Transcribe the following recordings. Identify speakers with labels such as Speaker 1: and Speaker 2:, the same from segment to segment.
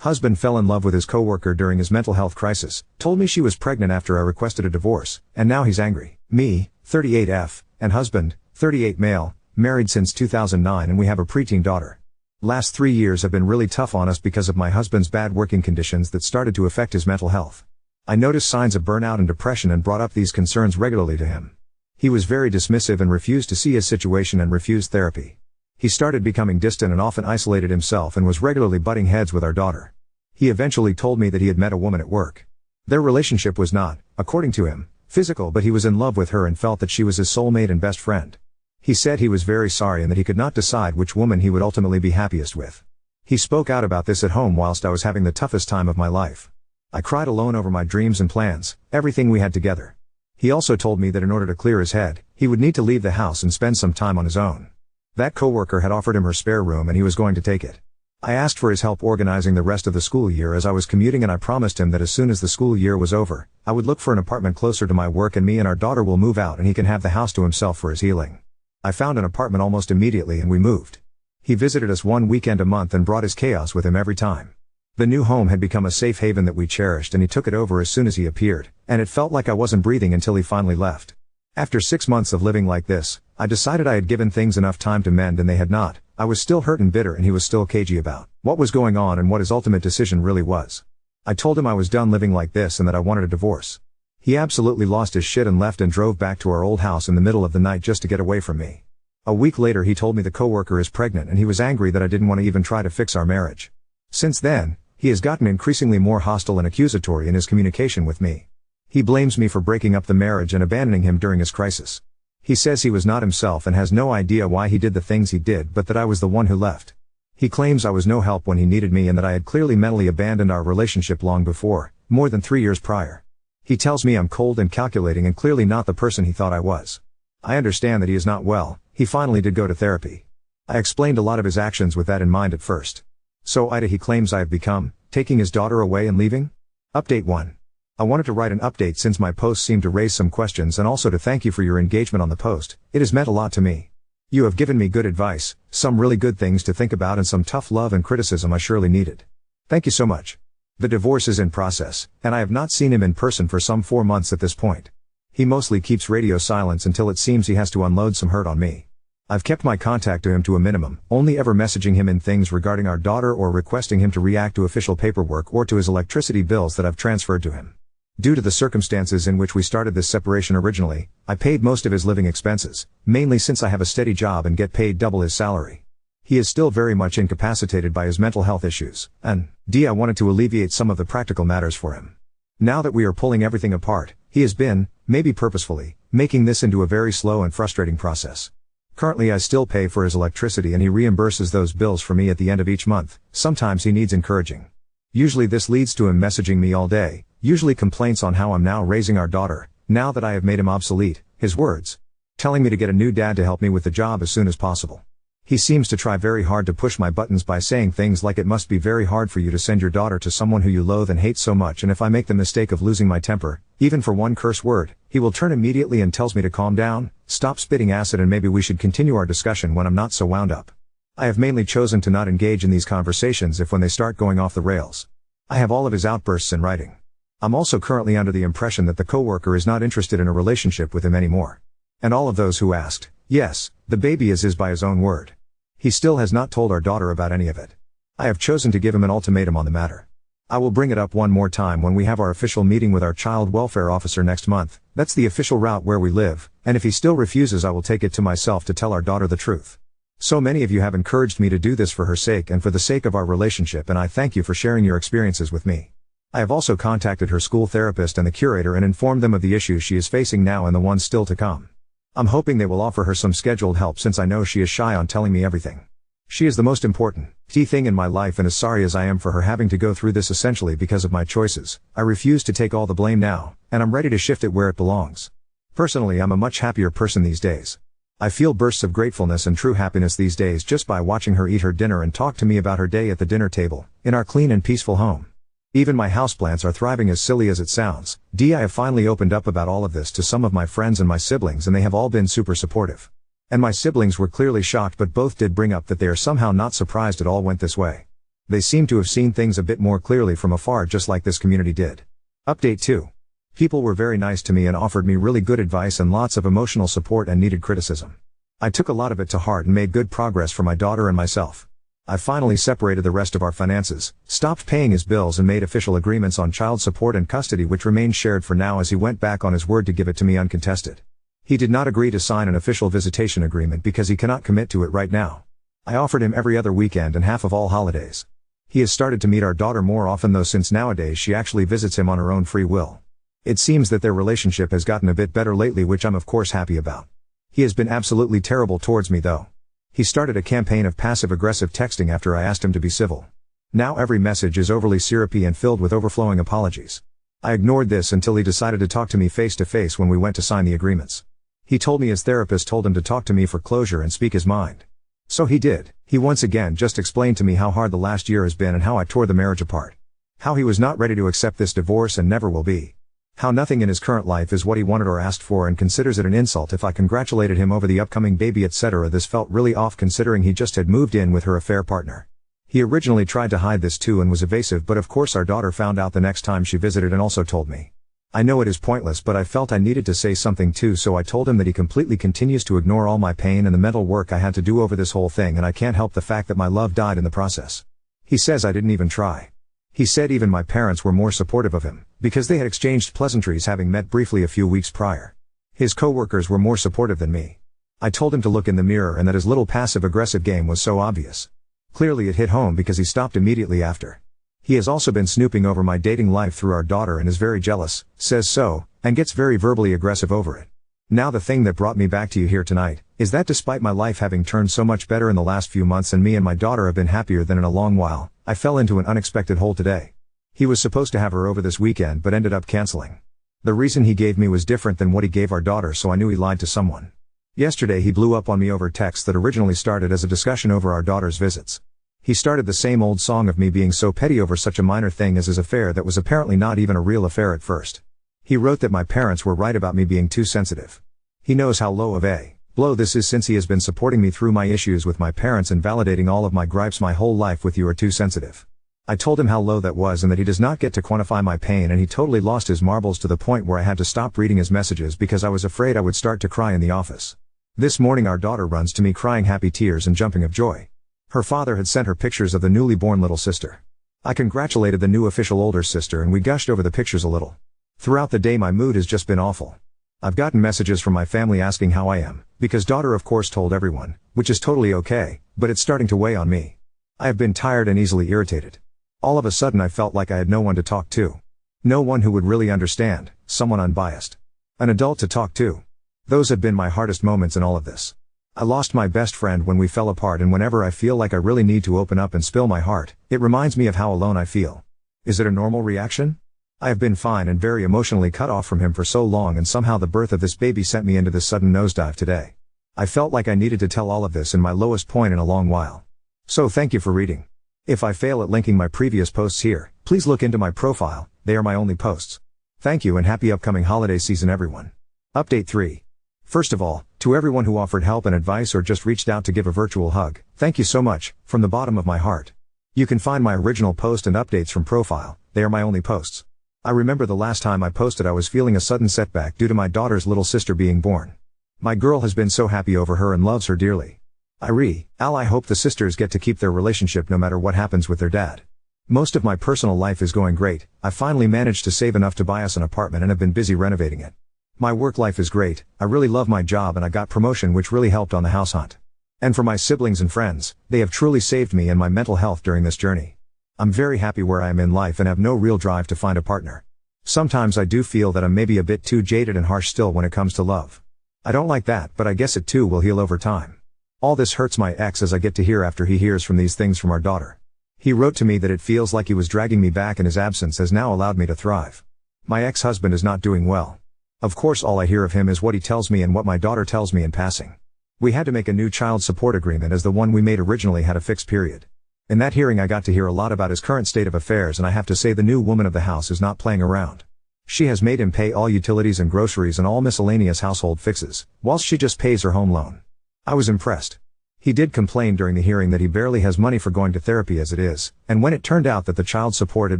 Speaker 1: Husband fell in love with his coworker during his mental health crisis, told me she was pregnant after I requested a divorce, and now he's angry. Me, 38F, and husband, 38 male, married since 2009 and we have a preteen daughter. Last 3 years have been really tough on us because of my husband's bad working conditions that started to affect his mental health. I noticed signs of burnout and depression and brought up these concerns regularly to him. He was very dismissive and refused to see his situation and refused therapy. He started becoming distant and often isolated himself and was regularly butting heads with our daughter. He eventually told me that he had met a woman at work. Their relationship was not, according to him, physical, but he was in love with her and felt that she was his soulmate and best friend. He said he was very sorry and that he could not decide which woman he would ultimately be happiest with. He spoke out about this at home whilst I was having the toughest time of my life. I cried alone over my dreams and plans, everything we had together. He also told me that in order to clear his head, he would need to leave the house and spend some time on his own. That coworker had offered him her spare room and he was going to take it. I asked for his help organizing the rest of the school year as I was commuting, and I promised him that as soon as the school year was over, I would look for an apartment closer to my work and me and our daughter will move out and he can have the house to himself for his healing. I found an apartment almost immediately and we moved. He visited us one weekend a month and brought his chaos with him every time. The new home had become a safe haven that we cherished and he took it over as soon as he appeared, and it felt like I wasn't breathing until he finally left. After 6 months of living like this, I decided I had given things enough time to mend and they had not. I was still hurt and bitter and he was still cagey about what was going on and what his ultimate decision really was. I told him I was done living like this and that I wanted a divorce. He absolutely lost his shit and left and drove back to our old house in the middle of the night just to get away from me. A week later he told me the coworker is pregnant and he was angry that I didn't want to even try to fix our marriage. Since then, he has gotten increasingly more hostile and accusatory in his communication with me. He blames me for breaking up the marriage and abandoning him during his crisis. He says he was not himself and has no idea why he did the things he did, but that I was the one who left. He claims I was no help when he needed me and that I had clearly mentally abandoned our relationship long before, more than 3 years prior. He tells me I'm cold and calculating and clearly not the person he thought I was. I understand that he is not well. He finally did go to therapy. I explained a lot of his actions with that in mind at first. So Ida he claims I have become, taking his daughter away and leaving? Update 1. I wanted to write an update since my post seemed to raise some questions and also to thank you for your engagement on the post. It has meant a lot to me. You have given me good advice, some really good things to think about and some tough love and criticism I surely needed. Thank you so much. The divorce is in process, and I have not seen him in person for some 4 months at this point. He mostly keeps radio silence until it seems he has to unload some hurt on me. I've kept my contact to him to a minimum, only ever messaging him in things regarding our daughter or requesting him to react to official paperwork or to his electricity bills that I've transferred to him. Due to the circumstances in which we started this separation originally, I paid most of his living expenses, mainly since I have a steady job and get paid double his salary. He is still very much incapacitated by his mental health issues, and I wanted to alleviate some of the practical matters for him. Now that we are pulling everything apart, he has been, maybe purposefully, making this into a very slow and frustrating process. Currently I still pay for his electricity and he reimburses those bills for me at the end of each month. Sometimes he needs encouraging. Usually this leads to him messaging me all day, usually complaints on how I'm now raising our daughter, now that I have made him obsolete, his words. Telling me to get a new dad to help me with the job as soon as possible. He seems to try very hard to push my buttons by saying things like it must be very hard for you to send your daughter to someone who you loathe and hate so much, and if I make the mistake of losing my temper, even for one curse word, he will turn immediately and tells me to calm down, stop spitting acid and maybe we should continue our discussion when I'm not so wound up. I have mainly chosen to not engage in these conversations if when they start going off the rails. I have all of his outbursts in writing. I'm also currently under the impression that the coworker is not interested in a relationship with him anymore. And all of those who asked, yes, the baby is his by his own word. He still has not told our daughter about any of it. I have chosen to give him an ultimatum on the matter. I will bring it up one more time when we have our official meeting with our child welfare officer next month. That's the official route where we live, and if he still refuses I will take it to myself to tell our daughter the truth. So many of you have encouraged me to do this for her sake and for the sake of our relationship, and I thank you for sharing your experiences with me. I have also contacted her school therapist and the curator and informed them of the issues she is facing now and the ones still to come. I'm hoping they will offer her some scheduled help since I know she is shy on telling me everything. She is the most important thing in my life, and as sorry as I am for her having to go through this essentially because of my choices, I refuse to take all the blame now, and I'm ready to shift it where it belongs. Personally, I'm a much happier person these days. I feel bursts of gratefulness and true happiness these days just by watching her eat her dinner and talk to me about her day at the dinner table, in our clean and peaceful home. Even my houseplants are thriving, as silly as it sounds. I have finally opened up about all of this to some of my friends and my siblings, and they have all been super supportive. And my siblings were clearly shocked, but both did bring up that they are somehow not surprised it all went this way. They seem to have seen things a bit more clearly from afar, just like this community did. Update 2. People were very nice to me and offered me really good advice and lots of emotional support and needed criticism. I took a lot of it to heart and made good progress for my daughter and myself. I finally separated the rest of our finances, stopped paying his bills and made official agreements on child support and custody, which remained shared for now, as he went back on his word to give it to me uncontested. He did not agree to sign an official visitation agreement because he cannot commit to it right now. I offered him every other weekend and half of all holidays. He has started to meet our daughter more often though, since nowadays she actually visits him on her own free will. It seems that their relationship has gotten a bit better lately, which I'm of course happy about. He has been absolutely terrible towards me though. He started a campaign of passive-aggressive texting after I asked him to be civil. Now every message is overly syrupy and filled with overflowing apologies. I ignored this until he decided to talk to me face to face when we went to sign the agreements. He told me his therapist told him to talk to me for closure and speak his mind. So he did. He once again just explained to me how hard the last year has been and how I tore the marriage apart. How he was not ready to accept this divorce and never will be. How nothing in his current life is what he wanted or asked for, and considers it an insult if I congratulated him over the upcoming baby, etc. This felt really off considering he just had moved in with her affair partner. He originally tried to hide this too and was evasive, but of course our daughter found out the next time she visited and also told me. I know it is pointless, but I felt I needed to say something too, so I told him that he completely continues to ignore all my pain and the mental work I had to do over this whole thing, and I can't help the fact that my love died in the process. He says I didn't even try. He said even my parents were more supportive of him, because they had exchanged pleasantries having met briefly a few weeks prior. His coworkers were more supportive than me. I told him to look in the mirror and that his little passive-aggressive game was so obvious. Clearly it hit home because he stopped immediately after. He has also been snooping over my dating life through our daughter and is very jealous, says so, and gets very verbally aggressive over it. Now the thing that brought me back to you here tonight, is that despite my life having turned so much better in the last few months and me and my daughter have been happier than in a long while, I fell into an unexpected hole today. He was supposed to have her over this weekend but ended up canceling. The reason he gave me was different than what he gave our daughter, so I knew he lied to someone. Yesterday he blew up on me over text that originally started as a discussion over our daughter's visits. He started the same old song of me being so petty over such a minor thing as his affair that was apparently not even a real affair at first. He wrote that my parents were right about me being too sensitive. He knows how low of a blow this is, since he has been supporting me through my issues with my parents and validating all of my gripes my whole life with "you are too sensitive." I told him how low that was and that he does not get to quantify my pain, and he totally lost his marbles to the point where I had to stop reading his messages because I was afraid I would start to cry in the office. This morning our daughter runs to me crying happy tears and jumping of joy. Her father had sent her pictures of the newly born little sister. I congratulated the new official older sister and we gushed over the pictures a little. Throughout the day my mood has just been awful. I've gotten messages from my family asking how I am, because daughter of course told everyone, which is totally okay, but it's starting to weigh on me. I have been tired and easily irritated. All of a sudden I felt like I had no one to talk to. No one who would really understand, someone unbiased. An adult to talk to. Those have been my hardest moments in all of this. I lost my best friend when we fell apart, and whenever I feel like I really need to open up and spill my heart, it reminds me of how alone I feel. Is it a normal reaction? I have been fine and very emotionally cut off from him for so long, and somehow the birth of this baby sent me into this sudden nosedive today. I felt like I needed to tell all of this in my lowest point in a long while. So thank you for reading. If I fail at linking my previous posts here, please look into my profile, they are my only posts. Thank you and happy upcoming holiday season everyone. Update 3. First of all, to everyone who offered help and advice or just reached out to give a virtual hug, thank you so much, from the bottom of my heart. You can find my original post and updates from profile, they are my only posts. I remember the last time I posted I was feeling a sudden setback due to my daughter's little sister being born. My girl has been so happy over her and loves her dearly. I hope the sisters get to keep their relationship no matter what happens with their dad. Most of my personal life is going great. I finally managed to save enough to buy us an apartment and have been busy renovating it. My work life is great, I really love my job and I got promotion which really helped on the house hunt. And for my siblings and friends, they have truly saved me and my mental health during this journey. I'm very happy where I am in life and have no real drive to find a partner. Sometimes I do feel that I'm maybe a bit too jaded and harsh still when it comes to love. I don't like that, but I guess it too will heal over time. All this hurts my ex as I get to hear after he hears from these things from our daughter. He wrote to me that it feels like he was dragging me back and his absence has now allowed me to thrive. My ex-husband is not doing well. Of course all I hear of him is what he tells me and what my daughter tells me in passing. We had to make a new child support agreement as the one we made originally had a fixed period. In that hearing I got to hear a lot about his current state of affairs, and I have to say the new woman of the house is not playing around. She has made him pay all utilities and groceries and all miscellaneous household fixes, whilst she just pays her home loan. I was impressed. He did complain during the hearing that he barely has money for going to therapy as it is, and when it turned out that the child support had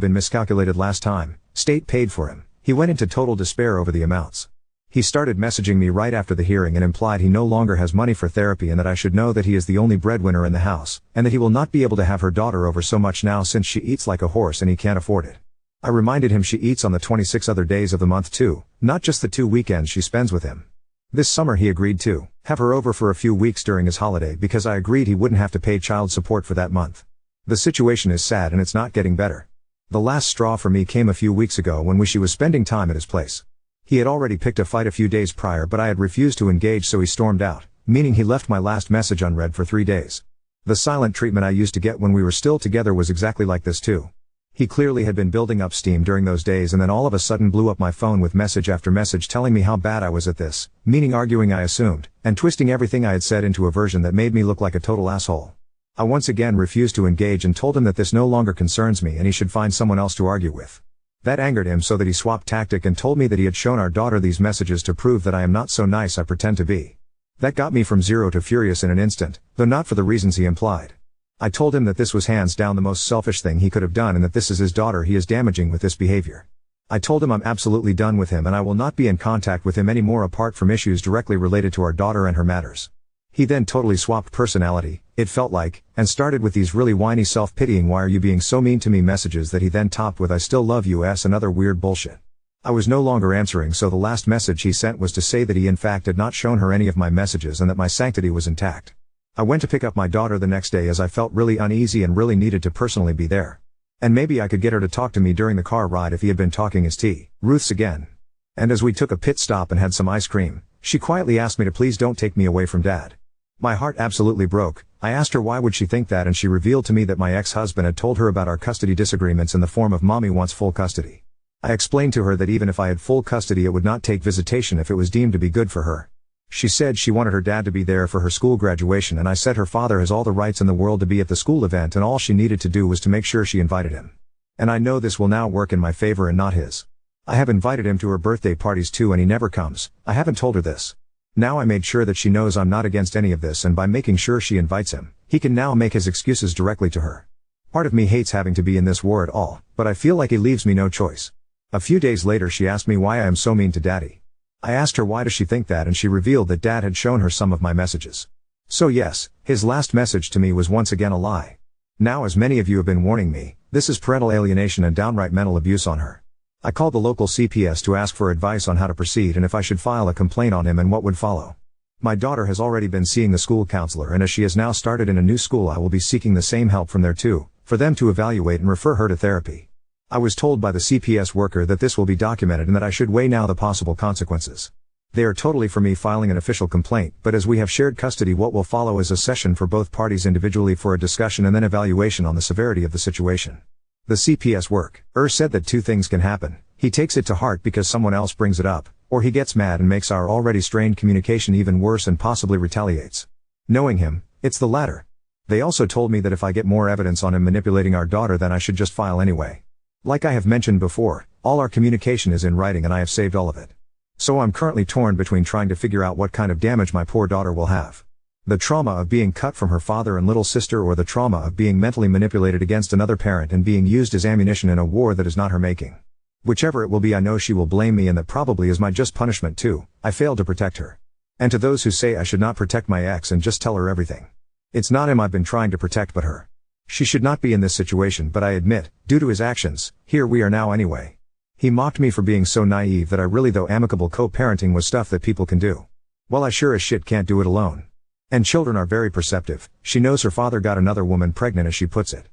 Speaker 1: been miscalculated last time, state paid for him, he went into total despair over the amounts. He started messaging me right after the hearing and implied he no longer has money for therapy and that I should know that he is the only breadwinner in the house, and that he will not be able to have her daughter over so much now since she eats like a horse and he can't afford it. I reminded him she eats on the 26 other days of the month too, not just the 2 weekends she spends with him. This summer he agreed to have her over for a few weeks during his holiday because I agreed he wouldn't have to pay child support for that month. The situation is sad and it's not getting better. The last straw for me came a few weeks ago when she was spending time at his place. He had already picked a fight a few days prior but I had refused to engage, so he stormed out, meaning he left my last message unread for 3 days. The silent treatment I used to get when we were still together was exactly like this too. He clearly had been building up steam during those days and then all of a sudden blew up my phone with message after message telling me how bad I was at this, meaning arguing I assumed, and twisting everything I had said into a version that made me look like a total asshole. I once again refused to engage and told him that this no longer concerns me and he should find someone else to argue with. That angered him so that he swapped tactic and told me that he had shown our daughter these messages to prove that I am not so nice I pretend to be. That got me from zero to furious in an instant, though not for the reasons he implied. I told him that this was hands down the most selfish thing he could have done and that this is his daughter he is damaging with this behavior. I told him I'm absolutely done with him and I will not be in contact with him anymore apart from issues directly related to our daughter and her matters. He then totally swapped personality, it felt like, and started with these really whiny self-pitying "why are you being so mean to me" messages that he then topped with "I still love you" and other weird bullshit. I was no longer answering, so the last message he sent was to say that he in fact had not shown her any of my messages and that my sanctity was intact. I went to pick up my daughter the next day as I felt really uneasy and really needed to personally be there. And maybe I could get her to talk to me during the car ride if he had been talking his tea. Ruth's again. And as we took a pit stop and had some ice cream, she quietly asked me to please don't take me away from Dad. My heart absolutely broke. I asked her why would she think that, and she revealed to me that my ex-husband had told her about our custody disagreements in the form of "Mommy wants full custody." I explained to her that even if I had full custody it would not take visitation if it was deemed to be good for her. She said she wanted her dad to be there for her school graduation, and I said her father has all the rights in the world to be at the school event and all she needed to do was to make sure she invited him. And I know this will now work in my favor and not his. I have invited him to her birthday parties too and he never comes. I haven't told her this. Now I made sure that she knows I'm not against any of this, and by making sure she invites him, he can now make his excuses directly to her. Part of me hates having to be in this war at all, but I feel like he leaves me no choice. A few days later she asked me why I am so mean to Daddy. I asked her why does she think that, and she revealed that Dad had shown her some of my messages. So yes, his last message to me was once again a lie. Now, as many of you have been warning me, this is parental alienation and downright mental abuse on her. I called the local CPS to ask for advice on how to proceed and if I should file a complaint on him and what would follow. My daughter has already been seeing the school counselor, and as she has now started in a new school I will be seeking the same help from there too, for them to evaluate and refer her to therapy. I was told by the CPS worker that this will be documented and that I should weigh now the possible consequences. They are totally for me filing an official complaint, but as we have shared custody, what will follow is a session for both parties individually for a discussion and then evaluation on the severity of the situation. The CPS worker said that 2 things can happen: he takes it to heart because someone else brings it up, or he gets mad and makes our already strained communication even worse and possibly retaliates. Knowing him, it's the latter. They also told me that if I get more evidence on him manipulating our daughter then I should just file anyway. Like I have mentioned before, all our communication is in writing and I have saved all of it. So I'm currently torn between trying to figure out what kind of damage my poor daughter will have. The trauma of being cut from her father and little sister, or the trauma of being mentally manipulated against another parent and being used as ammunition in a war that is not her making. Whichever it will be, I know she will blame me, and that probably is my just punishment too. I failed to protect her. And to those who say I should not protect my ex and just tell her everything. It's not him I've been trying to protect but her. She should not be in this situation, but I admit, due to his actions, here we are now anyway. He mocked me for being so naive that I really thought amicable co-parenting was stuff that people can do. Well, I sure as shit can't do it alone. And children are very perceptive. She knows her father got another woman pregnant, as she puts it.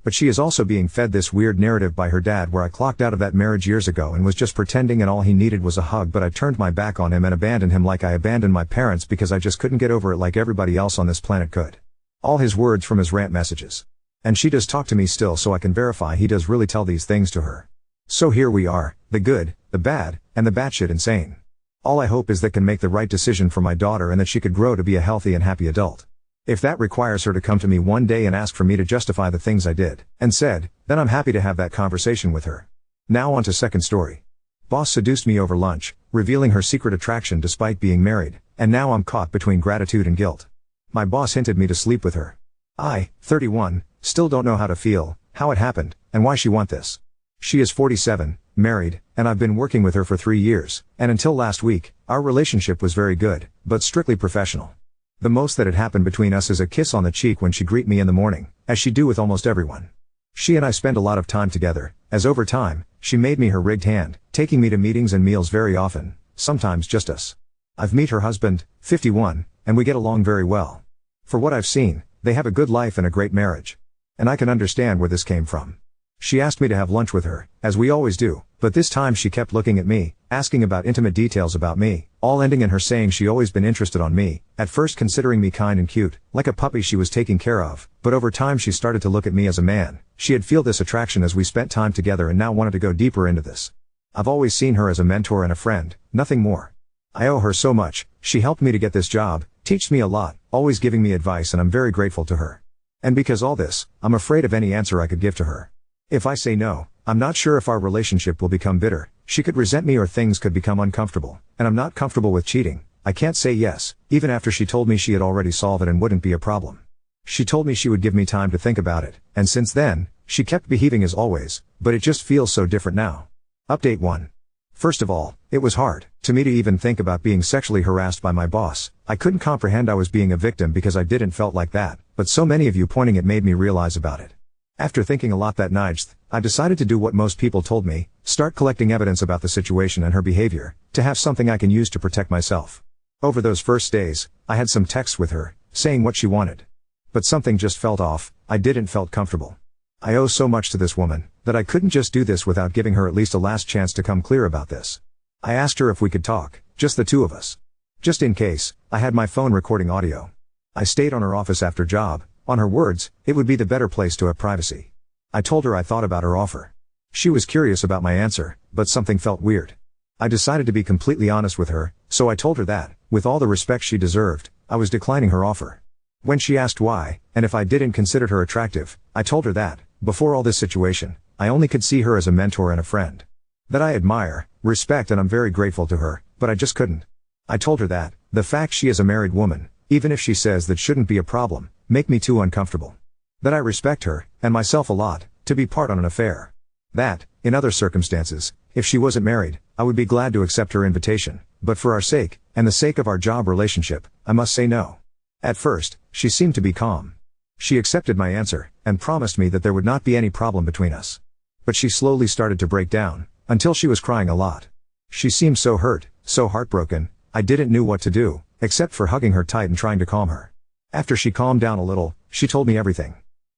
Speaker 1: But she is also being fed this weird narrative by her dad where I clocked out of that marriage years ago and was just pretending and all he needed was a hug, but I turned my back on him and abandoned him like I abandoned my parents because I just couldn't get over it like everybody else on this planet could. All his words from his rant messages. And she does talk to me still, so I can verify he does really tell these things to her. So here we are, the good, the bad, and the batshit insane. All I hope is that can make the right decision for my daughter and that she could grow to be a healthy and happy adult. If that requires her to come to me one day and ask for me to justify the things I did and said, then I'm happy to have that conversation with her. Now on to second story. Boss seduced me over lunch, revealing her secret attraction despite being married, and now I'm caught between gratitude and guilt. My boss hinted me to sleep with her. I, 31, still don't know how to feel, how it happened, and why she want this. She is 47, married, and I've been working with her for 3 years, and until last week, our relationship was very good, but strictly professional. The most that had happened between us is a kiss on the cheek when she greet me in the morning, as she do with almost everyone. She and I spend a lot of time together, as over time, she made me her rigged hand, taking me to meetings and meals very often, sometimes just us. I've met her husband, 51, and we get along very well. For what I've seen, they have a good life and a great marriage. And I can understand where this came from. She asked me to have lunch with her, as we always do, but this time she kept looking at me, asking about intimate details about me, all ending in her saying she always been interested on me, at first considering me kind and cute, like a puppy she was taking care of, but over time she started to look at me as a man. She had feel this attraction as we spent time together and now wanted to go deeper into this. I've always seen her as a mentor and a friend, nothing more. I owe her so much. She helped me to get this job, teached me a lot, always giving me advice, and I'm very grateful to her. And because all this, I'm afraid of any answer I could give to her. If I say no, I'm not sure if our relationship will become bitter, she could resent me or things could become uncomfortable, and I'm not comfortable with cheating. I can't say yes, even after she told me she had already solved it and wouldn't be a problem. She told me she would give me time to think about it, and since then, she kept behaving as always, but it just feels so different now. Update 1. First of all, it was hard to me to even think about being sexually harassed by my boss. I couldn't comprehend I was being a victim because I didn't felt like that, but so many of you pointing it made me realize about it. After thinking a lot that night, I decided to do what most people told me, start collecting evidence about the situation and her behavior, to have something I can use to protect myself. Over those first days, I had some texts with her, saying what she wanted. But something just felt off. I didn't felt comfortable. I owe so much to this woman, that I couldn't just do this without giving her at least a last chance to come clear about this. I asked her if we could talk, just the two of us. Just in case, I had my phone recording audio. I stayed on her office after job. On her words, it would be the better place to have privacy. I told her I thought about her offer. She was curious about my answer, but something felt weird. I decided to be completely honest with her, so I told her that, with all the respect she deserved, I was declining her offer. When she asked why, and if I didn't consider her attractive, I told her that, before all this situation, I only could see her as a mentor and a friend. That I admire, respect, and I'm very grateful to her, but I just couldn't. I told her that, the fact she is a married woman, even if she says that shouldn't be a problem, make me too uncomfortable. That I respect her, and myself a lot, to be part on an affair. That, in other circumstances, if she wasn't married, I would be glad to accept her invitation, but for our sake, and the sake of our job relationship, I must say no. At first, she seemed to be calm. She accepted my answer, and promised me that there would not be any problem between us. But she slowly started to break down, until she was crying a lot. She seemed so hurt, so heartbroken, I didn't know what to do, except for hugging her tight and trying to calm her. After she calmed down a little, she told me everything.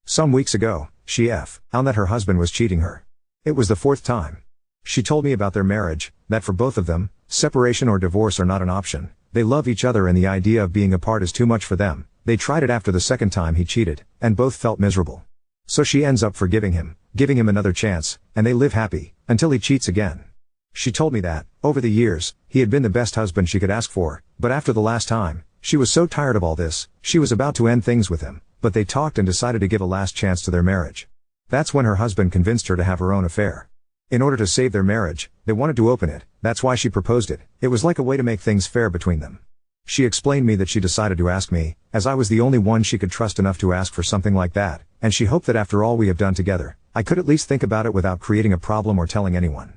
Speaker 1: Some weeks ago, she found that her husband was cheating her. It was the 4th time. She told me about their marriage, that for both of them, separation or divorce are not an option. They love each other and the idea of being apart is too much for them. They tried it after the 2nd time he cheated, and both felt miserable. So she ends up forgiving him, giving him another chance, and they live happy, until he cheats again. She told me that, over the years, he had been the best husband she could ask for, but after the last time, she was so tired of all this, she was about to end things with him, but they talked and decided to give a last chance to their marriage. That's when her husband convinced her to have her own affair. In order to save their marriage, they wanted to open it, that's why she proposed it. It was like a way to make things fair between them. She explained me that she decided to ask me, as I was the only one she could trust enough to ask for something like that, and she hoped that after all we have done together, I could at least think about it without creating a problem or telling anyone.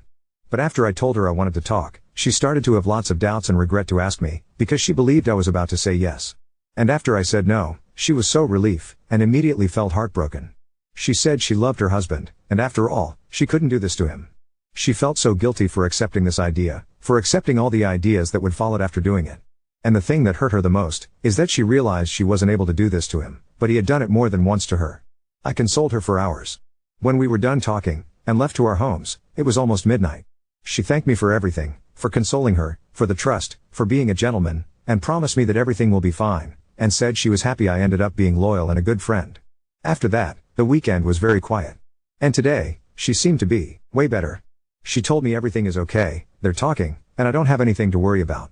Speaker 1: But after I told her I wanted to talk, she started to have lots of doubts and regret to ask me, because she believed I was about to say yes. And after I said no, she was so relieved, and immediately felt heartbroken. She said she loved her husband, and after all, she couldn't do this to him. She felt so guilty for accepting this idea, for accepting all the ideas that would follow after doing it. And the thing that hurt her the most, is that she realized she wasn't able to do this to him, but he had done it more than once to her. I consoled her for hours. When we were done talking, and left to our homes, it was almost midnight. She thanked me for everything, for consoling her, for the trust, for being a gentleman, and promised me that everything will be fine, and said she was happy I ended up being loyal and a good friend. After that, the weekend was very quiet. And today, she seemed to be way better. She told me everything is okay, they're talking, and I don't have anything to worry about.